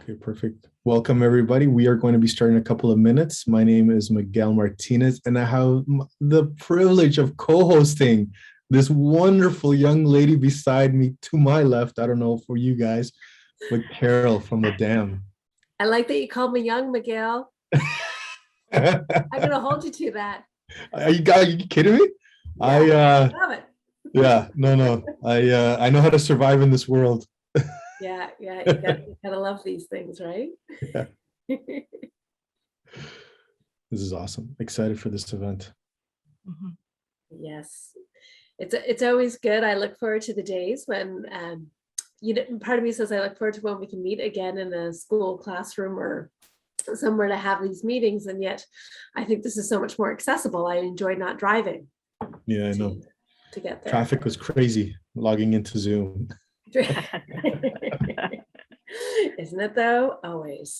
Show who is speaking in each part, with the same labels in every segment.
Speaker 1: Okay, perfect. Welcome, everybody. We are going to be starting in a couple of minutes. My name is Miguel Martinez, and I have the privilege of co-hosting this wonderful young lady beside me to my left. I don't know for you guys, but Carol from the Dam.
Speaker 2: I like that you called me young, Miguel. I'm going to hold you to that.
Speaker 1: Are you kidding me?
Speaker 2: Yeah, I love it.
Speaker 1: Yeah, no. I know how to survive in this world.
Speaker 2: Yeah, you gotta love these things, right?
Speaker 1: Yeah. This is awesome. Excited for this event.
Speaker 2: Mm-hmm. Yes, it's always good. I look forward to the days when part of me says I look forward to when we can meet again in a school classroom or somewhere to have these meetings, and yet I think this is so much more accessible. I enjoyed not driving.
Speaker 1: Yeah, I know.
Speaker 2: To get there.
Speaker 1: Traffic was crazy logging into Zoom.
Speaker 2: Isn't it though? Always.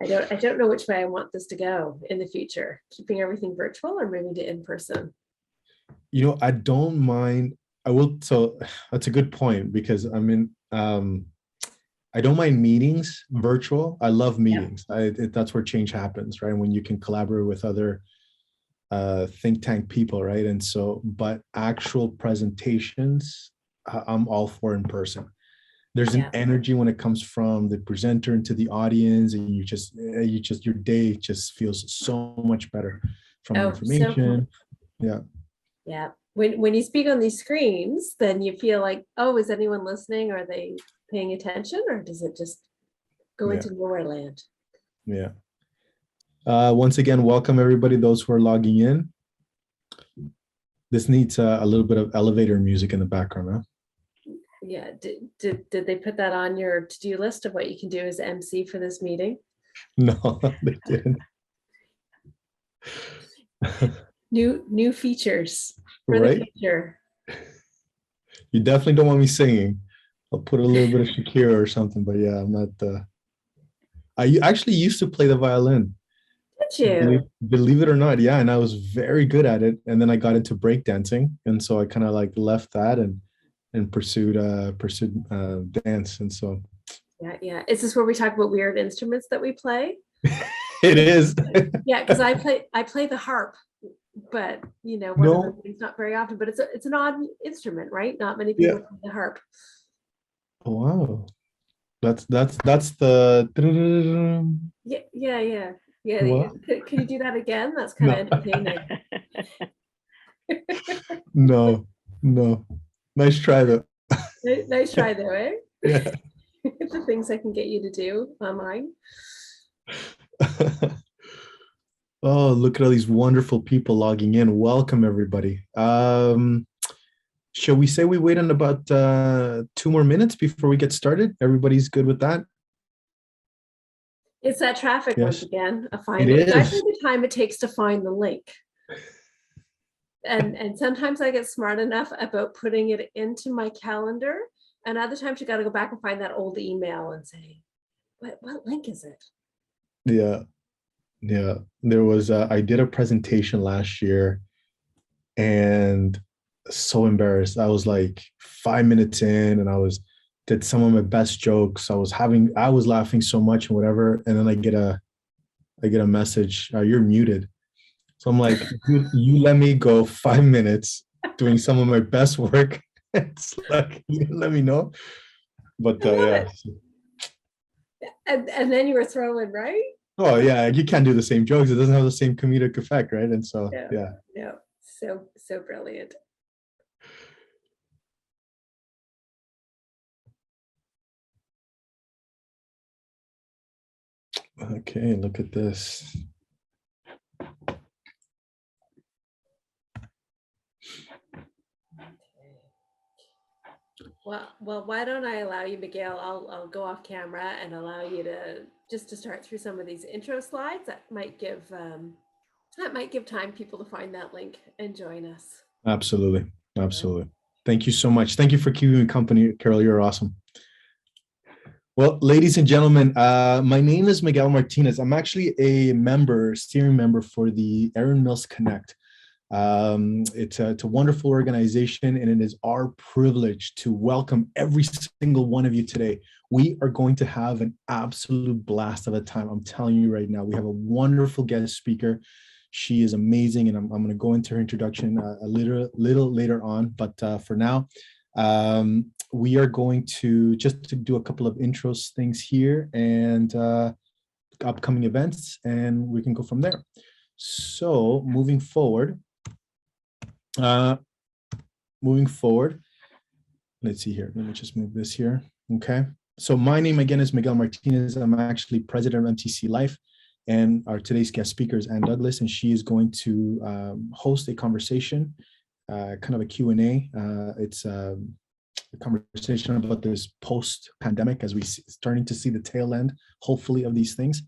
Speaker 2: I don't know which way I want this to go in the future, keeping everything virtual or moving to in person.
Speaker 1: I don't mind. So that's a good point, because I don't mind meetings virtual. I love meetings. Yeah. That's where change happens, right? When you can collaborate with other think tank people, right? And so, but actual presentations, I'm all for in person. There's an energy when it comes from the presenter into the audience, and your day just feels so much better from information.
Speaker 2: So yeah. When you speak on these screens, then you feel like, oh, is anyone listening? Are they paying attention, or does it just go into nowhere land?
Speaker 1: Yeah. Once again, welcome everybody, those who are logging in. This needs a little bit of elevator music in the background, huh?
Speaker 2: Yeah, did they put that on your to-do list of what you can do as MC for this meeting?
Speaker 1: No, they didn't.
Speaker 2: New features for the future.
Speaker 1: You definitely don't want me singing. I'll put a little bit of Shakira or something, but yeah, I'm not. I actually used to play the violin.
Speaker 2: Did you?
Speaker 1: Believe it or not, yeah, and I was very good at it. And then I got into breakdancing, and so I kind of like left that and pursued dance. And so
Speaker 2: yeah. Is this where we talk about weird instruments that we play?
Speaker 1: It is.
Speaker 2: Yeah, because I play the harp, but one of those things not very often, but it's an odd instrument, right? Not many people play the harp.
Speaker 1: Oh, wow. That's the
Speaker 2: yeah. What? Can you do that again? That's kind of entertaining.
Speaker 1: No. Nice try though.
Speaker 2: Nice try though, eh?
Speaker 1: Yeah.
Speaker 2: The things I can get you to do online.
Speaker 1: Oh, look at all these wonderful people logging in. Welcome everybody. Shall we say we wait on about 2 more minutes before we get started? Everybody's good with that?
Speaker 2: It's that traffic once again.
Speaker 1: It's
Speaker 2: actually the time it takes to find the link. And sometimes I get smart enough about putting it into my calendar, and other times you got to go back and find that old email and say, what link is it?
Speaker 1: Yeah. There was I did a presentation last year, and so embarrassed. I was like 5 minutes in, and I did some of my best jokes. I was laughing so much and whatever, and then I get a message, you're muted. So I'm like, you let me go 5 minutes doing some of my best work. It's like, you didn't let me know. But yeah.
Speaker 2: And then you were throwing, right?
Speaker 1: Oh yeah, you can't do the same jokes. It doesn't have the same comedic effect, right? And so yeah.
Speaker 2: So brilliant.
Speaker 1: Okay, look at this.
Speaker 2: Well, why don't I allow you, Miguel? I'll go off camera and allow you to start through some of these intro slides. That might give time people to find that link and join us.
Speaker 1: Absolutely. Thank you so much. Thank you for keeping me company, Carol. You're awesome. Well, ladies and gentlemen, my name is Miguel Martinez. I'm actually a steering member for the Erin Mills Connect. It's a wonderful organization, and it is our privilege to welcome every single one of you today. We are going to have an absolute blast of a time. I'm telling you right now, we have a wonderful guest speaker. She is amazing, and I'm going to go into her introduction a little later on. But for now, we are going to just to do a couple of intros things here and upcoming events, and we can go from there. So moving forward, let's see here. Let me just move this here. Okay. So my name again is Miguel Martinez. I'm actually president of MTC Life, and our today's guest speaker is Ann Douglas, and she is going to host a conversation, kind of a Q&A. It's a conversation about this post-pandemic as we starting to see the tail end, hopefully, of these things.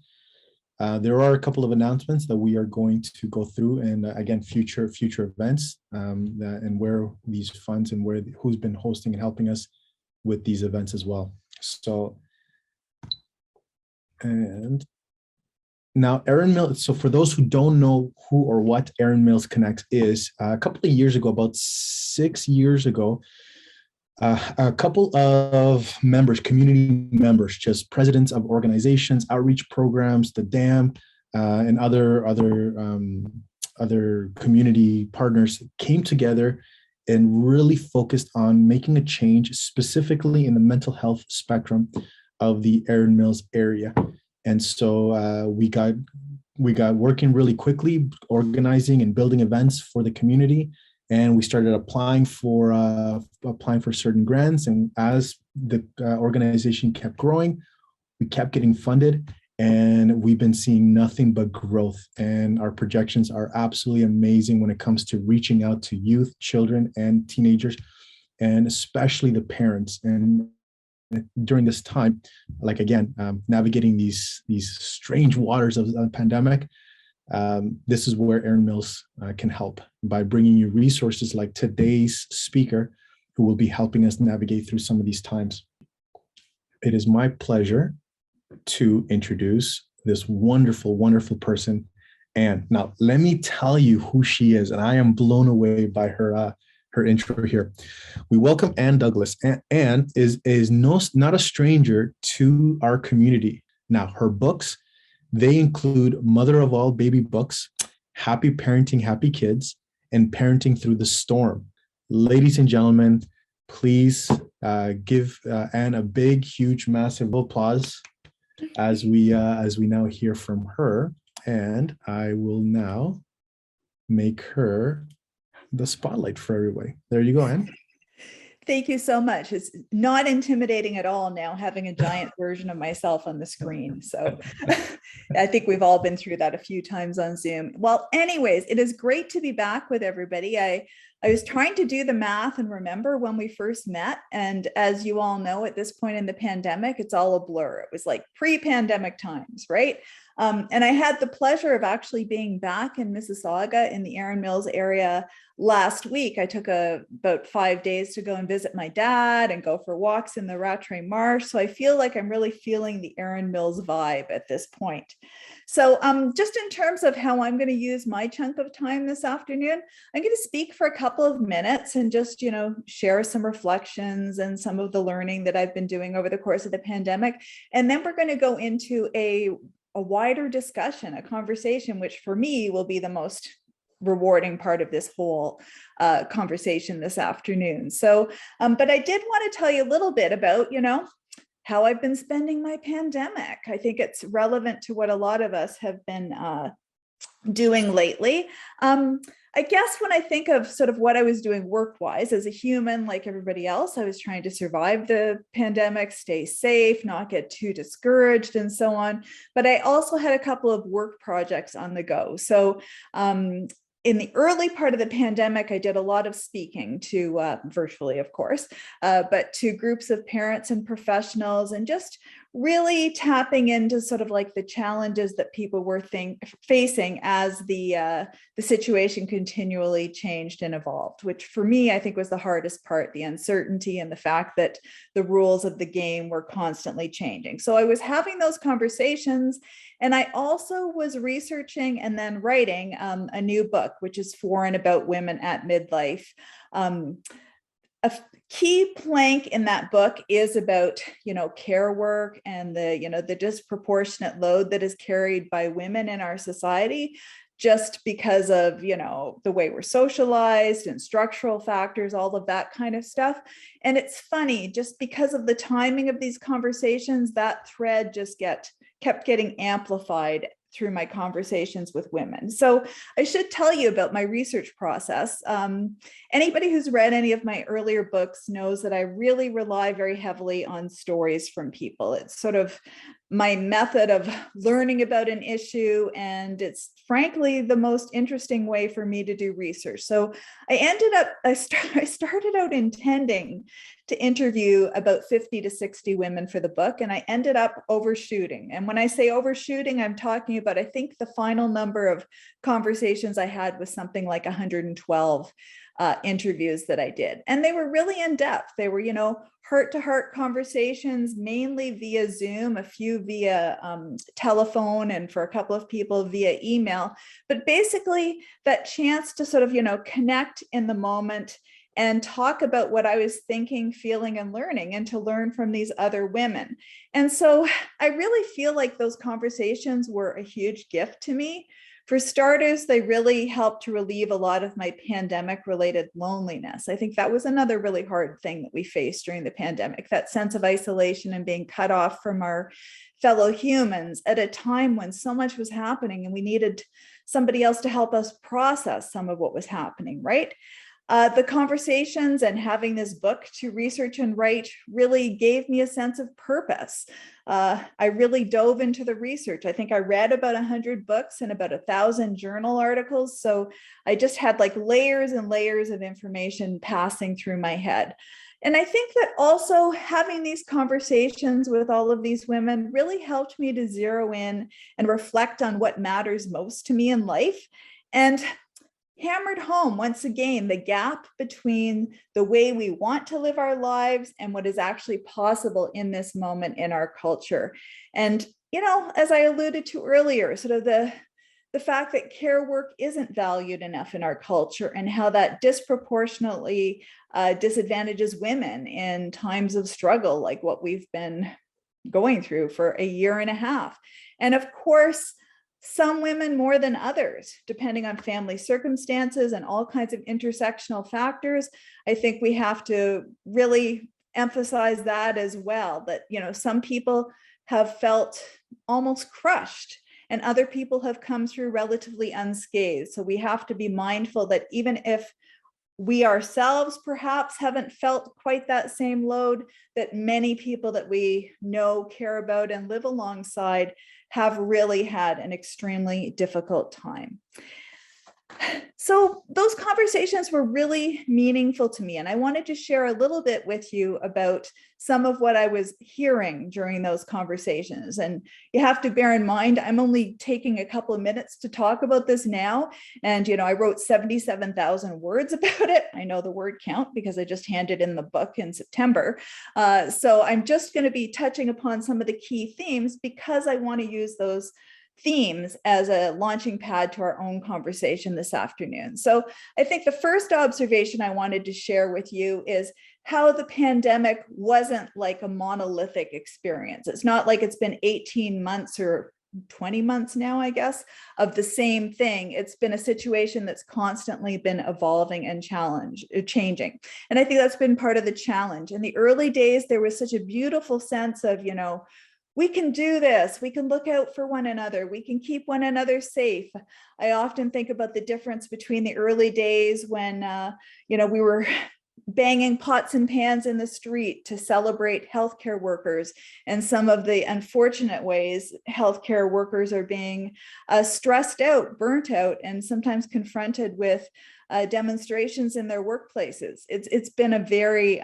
Speaker 1: There are a couple of announcements that we are going to go through, and again, future events, and where these funds and who's been hosting and helping us with these events as well. So, and now Erin Mills. So for those who don't know who or what Erin Mills Connects is, a couple of years ago, about 6 years ago, a couple of members, community members, just presidents of organizations, outreach programs, the DAM, and other community partners came together and really focused on making a change, specifically in the mental health spectrum of the Erin Mills area. And so we got working really quickly, organizing and building events for the community. And we started applying for certain grants. And as the organization kept growing, we kept getting funded, and we've been seeing nothing but growth. And our projections are absolutely amazing when it comes to reaching out to youth, children, and teenagers, and especially the parents. And during this time, like again, navigating these strange waters of the pandemic, this is where Erin Mills can help by bringing you resources like today's speaker, who will be helping us navigate through some of these times. It is my pleasure to introduce this wonderful, wonderful person. And now let me tell you who she is. And I am blown away by her intro here. We welcome Ann Douglas. Ann is not a stranger to our community. Now, her books, they include Mother of All Baby Books, Happy Parenting, Happy Kids, and Parenting Through the Storm. Ladies and gentlemen, please give Ann a big, huge, massive applause as we now hear from her. And I will now make her the spotlight for everybody. There you go, Ann.
Speaker 3: Thank you so much. It's not intimidating at all now, having a giant version of myself on the screen. So I think we've all been through that a few times on Zoom. Well, anyways, it is great to be back with everybody. I was trying to do the math and remember when we first met. And as you all know, at this point in the pandemic, it's all a blur. It was like pre-pandemic times, right? And I had the pleasure of actually being back in Mississauga in the Erin Mills area last week. I took about 5 days to go and visit my dad and go for walks in the Rattray Marsh. So I feel like I'm really feeling the Erin Mills vibe at this point. So just in terms of how I'm going to use my chunk of time this afternoon, I'm going to speak for a couple of minutes and just, share some reflections and some of the learning that I've been doing over the course of the pandemic. And then we're going to go into a wider discussion, a conversation, which for me will be the most rewarding part of this whole conversation this afternoon. So, but I did want to tell you a little bit about, how I've been spending my pandemic. I think it's relevant to what a lot of us have been doing lately. I guess when I think of sort of what I was doing work-wise as a human, like everybody else, I was trying to survive the pandemic, stay safe, not get too discouraged and so on. But I also had a couple of work projects on the go. So in the early part of the pandemic, I did a lot of speaking to virtually, of course, but to groups of parents and professionals, and just really tapping into sort of like the challenges that people were facing as the situation continually changed and evolved, which for me, I think was the hardest part, the uncertainty and the fact that the rules of the game were constantly changing. So I was having those conversations, and I also was researching and then writing a new book, which is for and about women at midlife. A key plank in that book is about, care work and the disproportionate load that is carried by women in our society, just because of, the way we're socialized and structural factors, all of that kind of stuff. And it's funny, just because of the timing of these conversations, that thread just kept getting amplified through my conversations with women. So I should tell you about my research process. Anybody who's read any of my earlier books knows that I really rely very heavily on stories from people. It's sort of my method of learning about an issue, and it's frankly the most interesting way for me to do research. So I started out intending to interview about 50 to 60 women for the book, and I ended up overshooting. And when I say overshooting, I'm talking about, I think the final number of conversations I had was something like 112 interviews that I did. And they were really in depth. They were, heart-to-heart conversations, mainly via Zoom, a few via telephone, and for a couple of people via email. But basically that chance to sort of, connect in the moment and talk about what I was thinking, feeling, and learning, and to learn from these other women. And so I really feel like those conversations were a huge gift to me. For starters, they really helped to relieve a lot of my pandemic-related loneliness. I think that was another really hard thing that we faced during the pandemic, that sense of isolation and being cut off from our fellow humans at a time when so much was happening and we needed somebody else to help us process some of what was happening, right? The conversations and having this book to research and write really gave me a sense of purpose. I really dove into the research. I think I read about 100 books and about 1,000 journal articles. So I just had like layers and layers of information passing through my head. And I think that also having these conversations with all of these women really helped me to zero in and reflect on what matters most to me in life, and hammered home once again the gap between the way we want to live our lives and what is actually possible in this moment in our culture. And, as I alluded to earlier, sort of the fact that care work isn't valued enough in our culture, and how that disproportionately disadvantages women in times of struggle, like what we've been going through for a year and a half. And of course, some women more than others, depending on family circumstances and all kinds of intersectional factors. I think we have to really emphasize that as well, that, some people have felt almost crushed and other people have come through relatively unscathed. So we have to be mindful that even if we ourselves perhaps haven't felt quite that same load, that many people that we know, care about, and live alongside have really had an extremely difficult time. So those conversations were really meaningful to me. And I wanted to share a little bit with you about some of what I was hearing during those conversations. And you have to bear in mind, I'm only taking a couple of minutes to talk about this now. And, I wrote 77,000 words about it. I know the word count because I just handed in the book in September. So I'm just going to be touching upon some of the key themes because I want to use those themes as a launching pad to our own conversation this afternoon. So I think the first observation I wanted to share with you is how the pandemic wasn't like a monolithic experience. It's not like it's been 18 months or 20 months now, I guess, of the same thing. It's been a situation that's constantly been evolving and changing. And I think that's been part of the challenge. In the early days, there was such a beautiful sense of, we can do this. We can look out for one another. We can keep one another safe. I often think about the difference between the early days when, we were banging pots and pans in the street to celebrate healthcare workers, and some of the unfortunate ways healthcare workers are being stressed out, burnt out, and sometimes confronted with demonstrations in their workplaces. It's been a very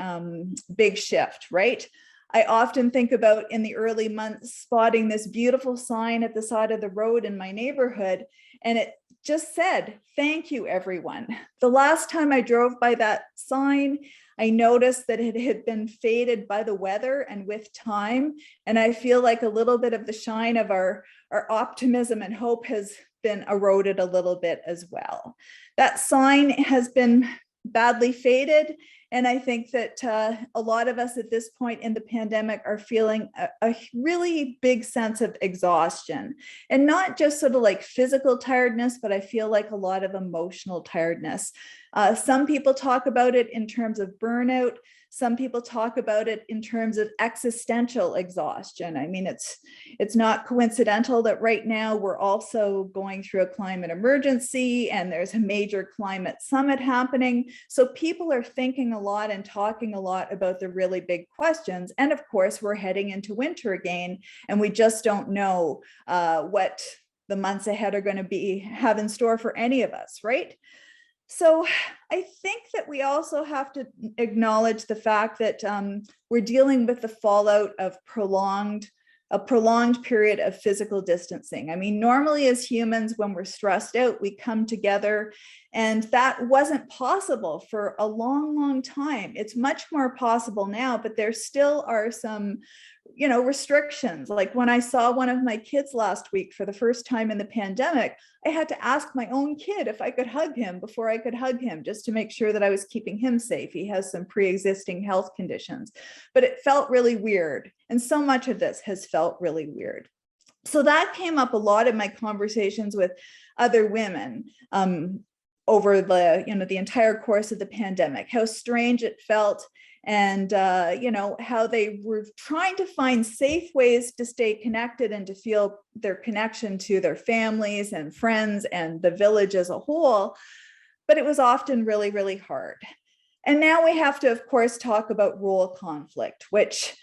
Speaker 3: big shift, right? I often think about in the early months spotting this beautiful sign at the side of the road in my neighborhood, and it just said, "Thank you, everyone." The last time I drove by that sign, I noticed that it had been faded by the weather and with time. And I feel like a little bit of the shine of our optimism and hope has been eroded a little bit as well. That sign has been badly faded. And I think that a lot of us at this point in the pandemic are feeling a really big sense of exhaustion, and not just sort of like physical tiredness, but I feel like a lot of emotional tiredness. Some people talk about it in terms of burnout. Some people talk about it in terms of existential exhaustion. I mean, it's not coincidental that right now we're also going through a climate emergency and there's a major climate summit happening. So people are thinking a lot and talking a lot about the really big questions. And of course, we're heading into winter again, and we just don't know what the months ahead are going to have in store for any of us, right? So I think that we also have to acknowledge the fact that we're dealing with the fallout of a prolonged period of physical distancing. I mean, normally as humans, when we're stressed out, we come together, and that wasn't possible for a long, long time. It's much more possible now, but there still are some restrictions. Like when I saw one of my kids last week for the first time in the pandemic, I had to ask my own kid if I could hug him before I could hug him, just to make sure that I was keeping him safe. He has some pre-existing health conditions, but it felt really weird. And so much of this has felt really weird. So that came up a lot in my conversations with other women over the entire course of the pandemic, how strange it felt, and how they were trying to find safe ways to stay connected and to feel their connection to their families and friends and the village as a whole. But it was often really, really hard. And now we have to, of course, talk about role conflict, which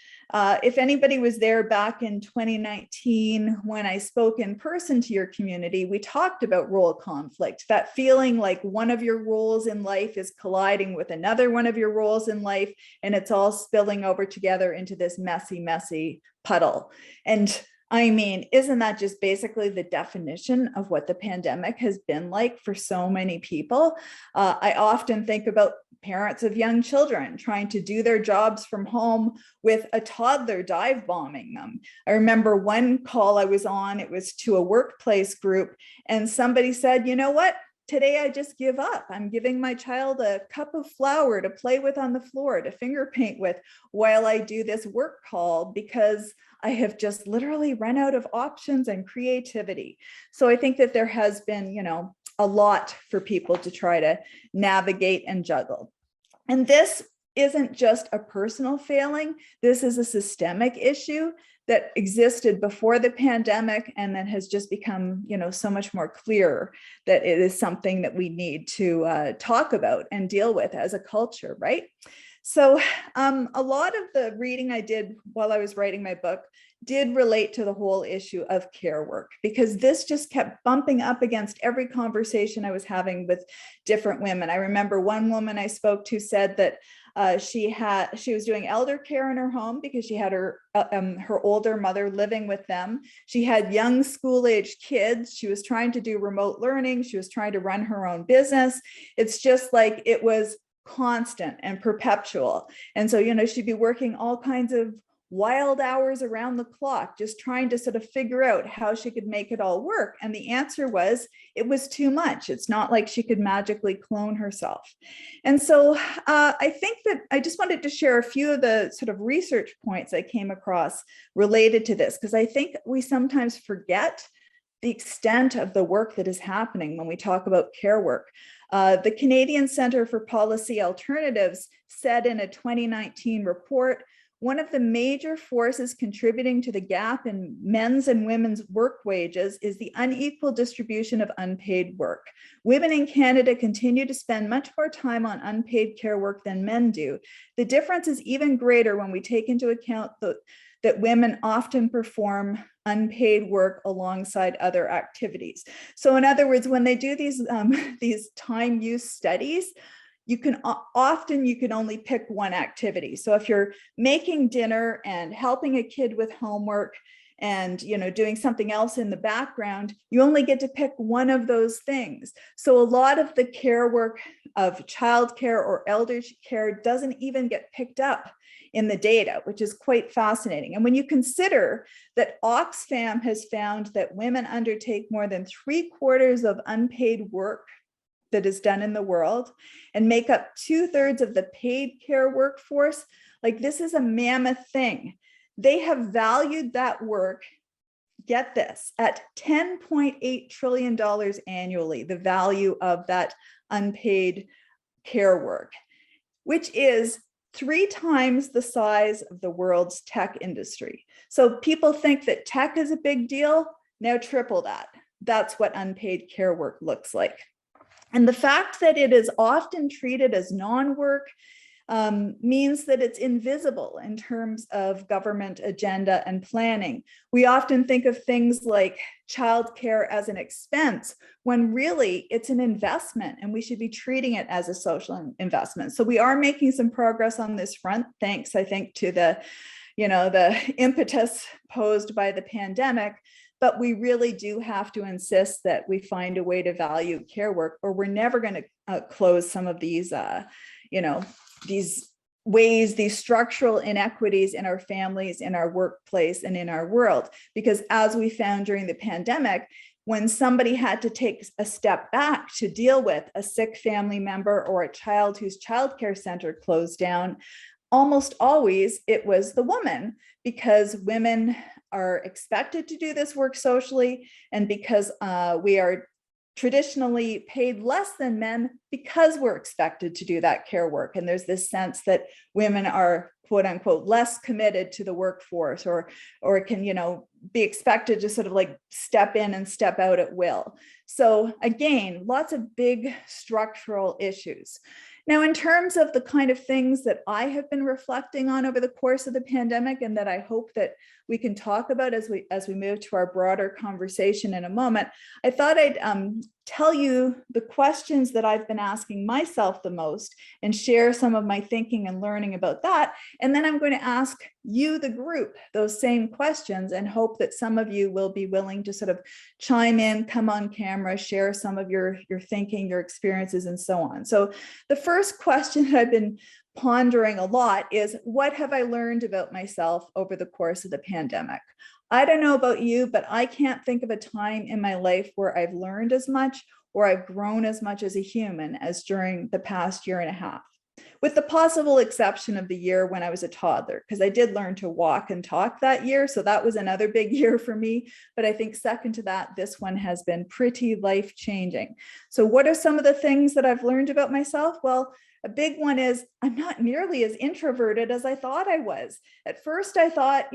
Speaker 3: if anybody was there back in 2019, when I spoke in person to your community, we talked about role conflict, that feeling like one of your roles in life is colliding with another one of your roles in life, and it's all spilling over together into this messy, messy puddle. And I mean, isn't that just basically the definition of what the pandemic has been like for so many people? I often think about parents of young children trying to do their jobs from home with a toddler dive bombing them. I remember one call I was on, it was to a workplace group, and somebody said, "You know what? Today I just give up. I'm giving my child a cup of flour to play with on the floor, to finger paint with while I do this work call, because I have just literally run out of options and creativity." So I think that there has been, a lot for people to try to navigate and juggle. And this isn't just a personal failing. This is a systemic issue that existed before the pandemic, and that has just become, so much more clear that it is something that we need to talk about and deal with as a culture, right? So a lot of the reading I did while I was writing my book did relate to the whole issue of care work, because this just kept bumping up against every conversation I was having with different women. I remember one woman I spoke to said that she was doing elder care in her home because she had her older mother living with them. She had young school-aged kids. She was trying to do remote learning. She was trying to run her own business. It's just like it was constant and perpetual. And so, she'd be working all kinds of wild hours around the clock, just trying to sort of figure out how she could make it all work. And the answer was, it was too much. It's not like she could magically clone herself. And so I think that I just wanted to share a few of the sort of research points I came across related to this, because I think we sometimes forget the extent of the work that is happening when we talk about care work. The Canadian Centre for Policy Alternatives said in a 2019 report, one of the major forces contributing to the gap in men's and women's work wages is the unequal distribution of unpaid work. Women in Canada continue to spend much more time on unpaid care work than men do. The difference is even greater when we take into account that women often perform unpaid work alongside other activities. So in other words, when they do these time use studies, you can often you can only pick one activity. So if you're making dinner and helping a kid with homework and doing something else in the background, you only get to pick one of those things. So a lot of the care work of childcare or elder care doesn't even get picked up in the data, which is quite fascinating. And when you consider that Oxfam has found that women undertake more than 3/4 of unpaid work that is done in the world and make up 2/3 of the paid care workforce, like, this is a mammoth thing. They have valued that work, get this, at $10.8 trillion annually, the value of that unpaid care work, which is 3 times the size of the world's tech industry. So people think that tech is a big deal. Now triple that. That's what unpaid care work looks like. And the fact that it is often treated as non-work means that it's invisible in terms of government agenda and planning. We often think of things like childcare as an expense, when really it's an investment and we should be treating it as a social investment. So we are making some progress on this front, thanks, I think, to the impetus posed by the pandemic. But we really do have to insist that we find a way to value care work, or we're never going to close some of these, these ways, these structural inequities in our families, in our workplace, and in our world. Because as we found during the pandemic, when somebody had to take a step back to deal with a sick family member or a child whose childcare center closed down, almost always it was the woman, because women are expected to do this work socially, and because we are traditionally paid less than men because we're expected to do that care work. And there's this sense that women are, quote unquote, less committed to the workforce, or can, be expected to sort of like step in and step out at will. So again, lots of big structural issues. Now, in terms of the kind of things that I have been reflecting on over the course of the pandemic, and that I hope that we can talk about as we move to our broader conversation in a moment, I thought I'd tell you the questions that I've been asking myself the most and share some of my thinking and learning about that. And then I'm going to ask you, the group, those same questions, and hope that some of you will be willing to sort of chime in, come on camera, share some of your thinking, your experiences, and so on. So the first question that I've been pondering a lot is, what have I learned about myself over the course of the pandemic? I don't know about you, but I can't think of a time in my life where I've learned as much or I've grown as much as a human as during the past year and a half, with the possible exception of the year when I was a toddler, because I did learn to walk and talk that year. So that was another big year for me. But I think second to that, this one has been pretty life-changing. So what are some of the things that I've learned about myself? Well, a big one is I'm not nearly as introverted as I thought I was. At first, I thought,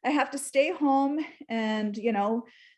Speaker 3: I have to stay home and,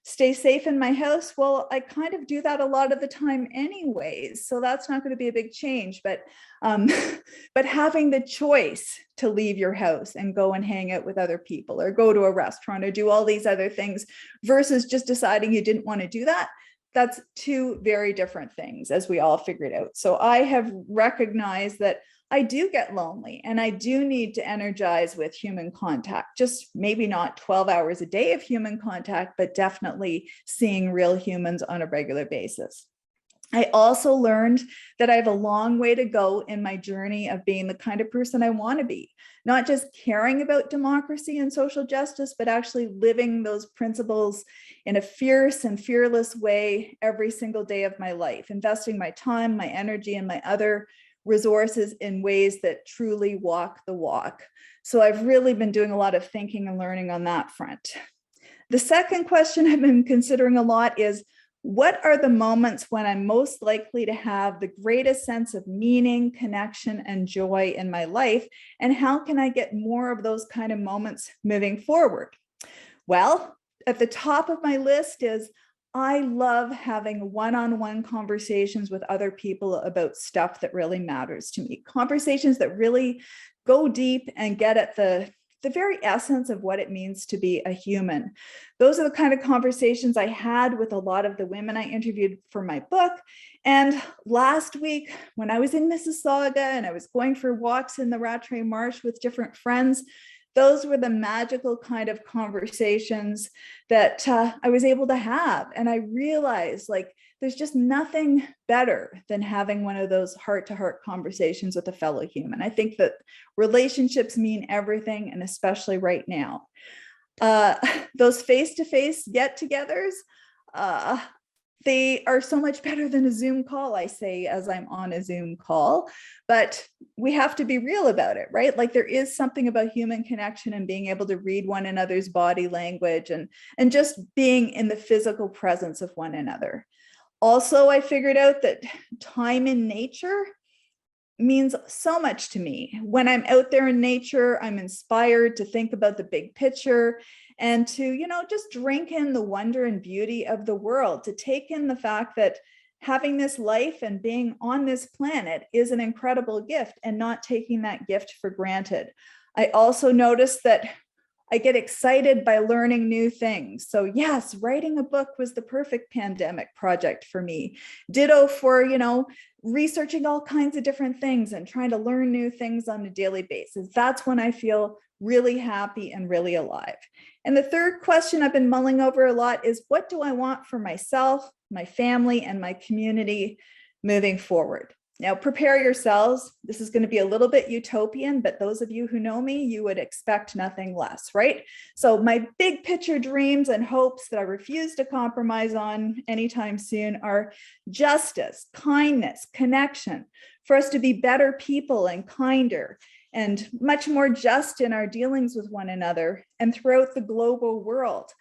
Speaker 3: stay safe in my house. Well, I kind of do that a lot of the time anyways, so that's not going to be a big change. But but having the choice to leave your house and go and hang out with other people, or go to a restaurant, or do all these other things, versus just deciding you didn't want to do that, that's two very different things, as we all figured out. So I have recognized that I do get lonely, and I do need to energize with human contact, just maybe not 12 hours a day of human contact, but definitely seeing real humans on a regular basis. I also learned that I have a long way to go in my journey of being the kind of person I want to be, not just caring about democracy and social justice, but actually living those principles in a fierce and fearless way every single day of my life, investing my time, my energy, and my other resources in ways that truly walk the walk. So I've really been doing a lot of thinking and learning on that front. The second question I've been considering a lot is, what are the moments when I'm most likely to have the greatest sense of meaning, connection, and joy in my life? And how can I get more of those kind of moments moving forward? Well, at the top of my list is, I love having one-on-one conversations with other people about stuff that really matters to me. Conversations that really go deep and get at the the very essence of what it means to be a human. Those are the kind of conversations I had with a lot of the women I interviewed for my book. And last week, when I was in Mississauga and I was going for walks in the Rattray Marsh with different friends, those were the magical kind of conversations that I was able to have. And I realized, like, there's just nothing better than having one of those heart-to-heart conversations with a fellow human. I think that relationships mean everything, and especially right now. Those face-to-face get-togethers, they are so much better than a Zoom call, I say, as I'm on a Zoom call, but we have to be real about it, right? Like, there is something about human connection and being able to read one another's body language and just being in the physical presence of one another. Also, I figured out that time in nature means so much to me. When I'm out there in nature, I'm inspired to think about the big picture and to, just drink in the wonder and beauty of the world, to take in the fact that having this life and being on this planet is an incredible gift, and not taking that gift for granted. I also noticed that I get excited by learning new things. So yes, writing a book was the perfect pandemic project for me. Ditto for, researching all kinds of different things and trying to learn new things on a daily basis. That's when I feel really happy and really alive. And the third question I've been mulling over a lot is, what do I want for myself, my family, and my community moving forward? Now, prepare yourselves. This is going to be a little bit utopian, but those of you who know me, you would expect nothing less, right? So my big picture dreams and hopes that I refuse to compromise on anytime soon are justice, kindness, connection, for us to be better people and kinder and much more just in our dealings with one another and throughout the global world.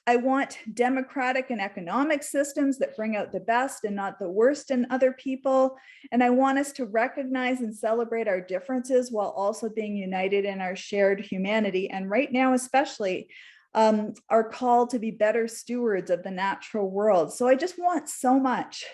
Speaker 3: I want democratic and economic systems that bring out the best and not the worst in other people. And I want us to recognize and celebrate our differences while also being united in our shared humanity. And right now, especially, our call to be better stewards of the natural world. So I just want so much.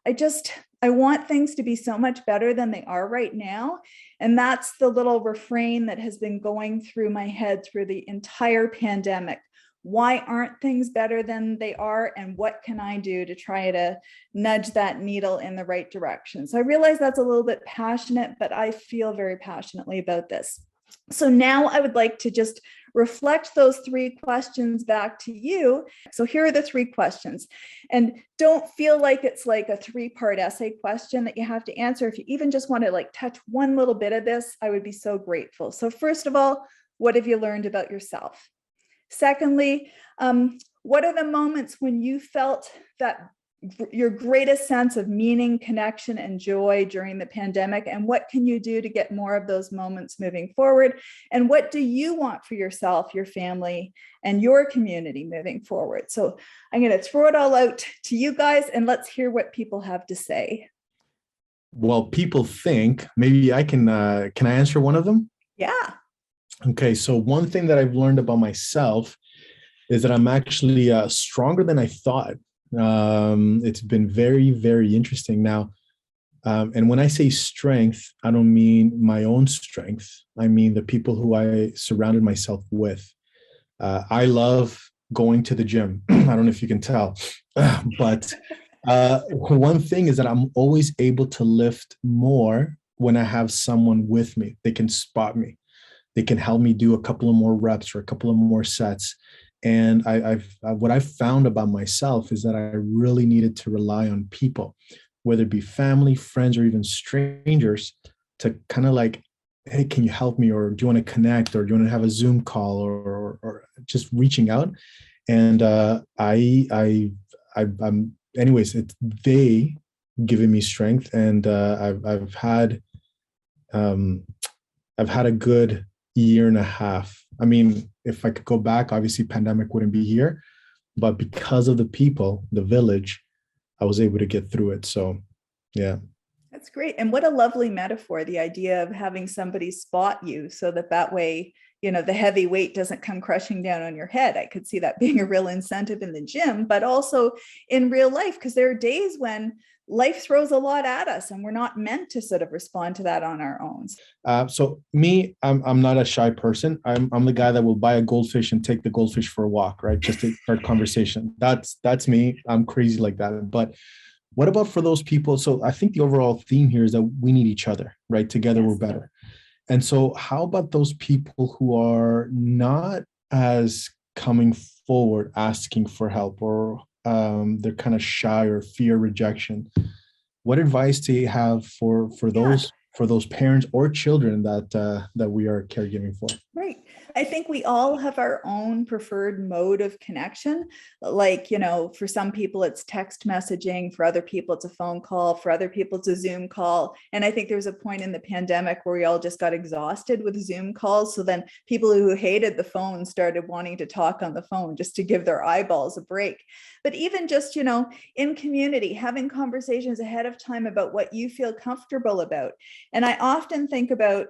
Speaker 3: I want things to be so much better than they are right now. And that's the little refrain that has been going through my head through the entire pandemic. Why aren't things better than they are? And what can I do to try to nudge that needle in the right direction? So I realize that's a little bit passionate, but I feel very passionately about this. So now I would like to just reflect those three questions back to you. So here are the three questions. And don't feel like it's like a three-part essay question that you have to answer. If you even just want to touch one little bit of this, I would be so grateful. So first of all, what have you learned about yourself? Secondly, what are the moments when you felt that your greatest sense of meaning, connection, and joy during the pandemic? And what can you do to get more of those moments moving forward? And what do you want for yourself, your family, and your community moving forward? So I'm going to throw it all out to you guys, and let's hear what people have to say.
Speaker 1: Well, people think, maybe I can I answer one of them?
Speaker 3: Yeah.
Speaker 1: Okay, so one thing that I've learned about myself is that I'm actually stronger than I thought. It's been very, very interesting now. And when I say strength, I don't mean my own strength. I mean the people who I surrounded myself with. I love going to the gym. I don't know if you can tell, but one thing is that I'm always able to lift more when I have someone with me. They can spot me. They can help me do a couple of more reps or a couple of more sets. And what I've found about myself is that I really needed to rely on people, whether it be family, friends, or even strangers, to kind of hey, can you help me? Or do you want to connect? Or do you want to have a Zoom call? Or just reaching out. And anyways, it's they giving me strength. And I've had a good year and a half. I mean, if I could go back, obviously pandemic wouldn't be here, but because of the people, the village, I was able to get through it. So, yeah.
Speaker 3: That's great. And what a lovely metaphor, the idea of having somebody spot you so that way, the heavy weight doesn't come crushing down on your head. I could see that being a real incentive in the gym, but also in real life, because there are days when life throws a lot at us and we're not meant to sort of respond to that on our own.
Speaker 1: So me, I'm not a shy person. I'm the guy that will buy a goldfish and take the goldfish for a walk, right? Just to start conversation. That's me. I'm crazy like that. But what about for those people? So I think the overall theme here is that we need each other, right? Together
Speaker 3: Yes.
Speaker 1: we're better. And so how about those people who are not as coming forward asking for help, or they're kind of shy or fear rejection? What advice do you have for
Speaker 3: Yeah.
Speaker 1: those parents or children that we are caregiving for?
Speaker 3: Right. I think we all have our own preferred mode of connection. Like, for some people it's text messaging, for other people it's a phone call, for other people it's a Zoom call. And I think there's a point in the pandemic where we all just got exhausted with Zoom calls. So then people who hated the phone started wanting to talk on the phone just to give their eyeballs a break. But even just, in community, having conversations ahead of time about what you feel comfortable about. And I often think about,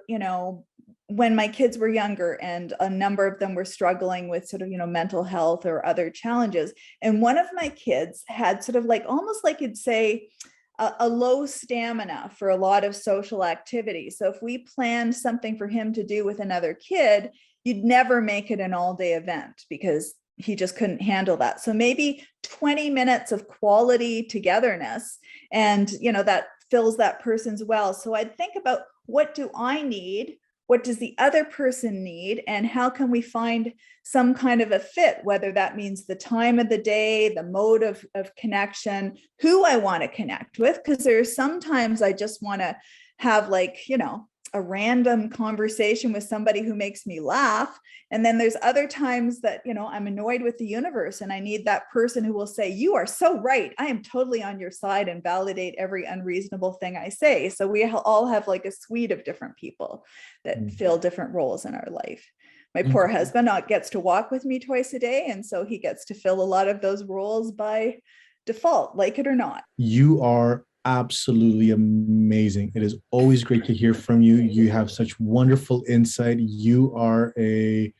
Speaker 3: when my kids were younger and a number of them were struggling with sort of, mental health or other challenges. And one of my kids had sort of like, almost like you'd say, a low stamina for a lot of social activity. So if we planned something for him to do with another kid, you'd never make it an all-day event because he just couldn't handle that. So maybe 20 minutes of quality togetherness, and that fills that person's well. So I'd think about, what do I need? What does the other person need? And how can we find some kind of a fit, whether that means the time of the day, the mode of connection, who I want to connect with? Because there's sometimes I just want to have a random conversation with somebody who makes me laugh. And then there's other times that, I'm annoyed with the universe and I need that person who will say, you are so right. I am totally on your side, and validate every unreasonable thing I say. So we all have like a suite of different people that fill different roles in our life. My poor husband gets to walk with me twice a day. And so he gets to fill a lot of those roles by default, like it or not.
Speaker 1: You are absolutely amazing. It is always great to hear from you. You have such wonderful insight. You are a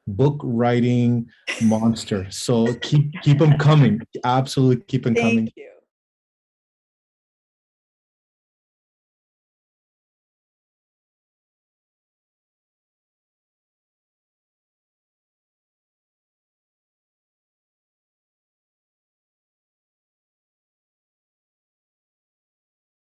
Speaker 1: book writing monster. So keep them coming. Absolutely keep them coming.
Speaker 3: Thank you.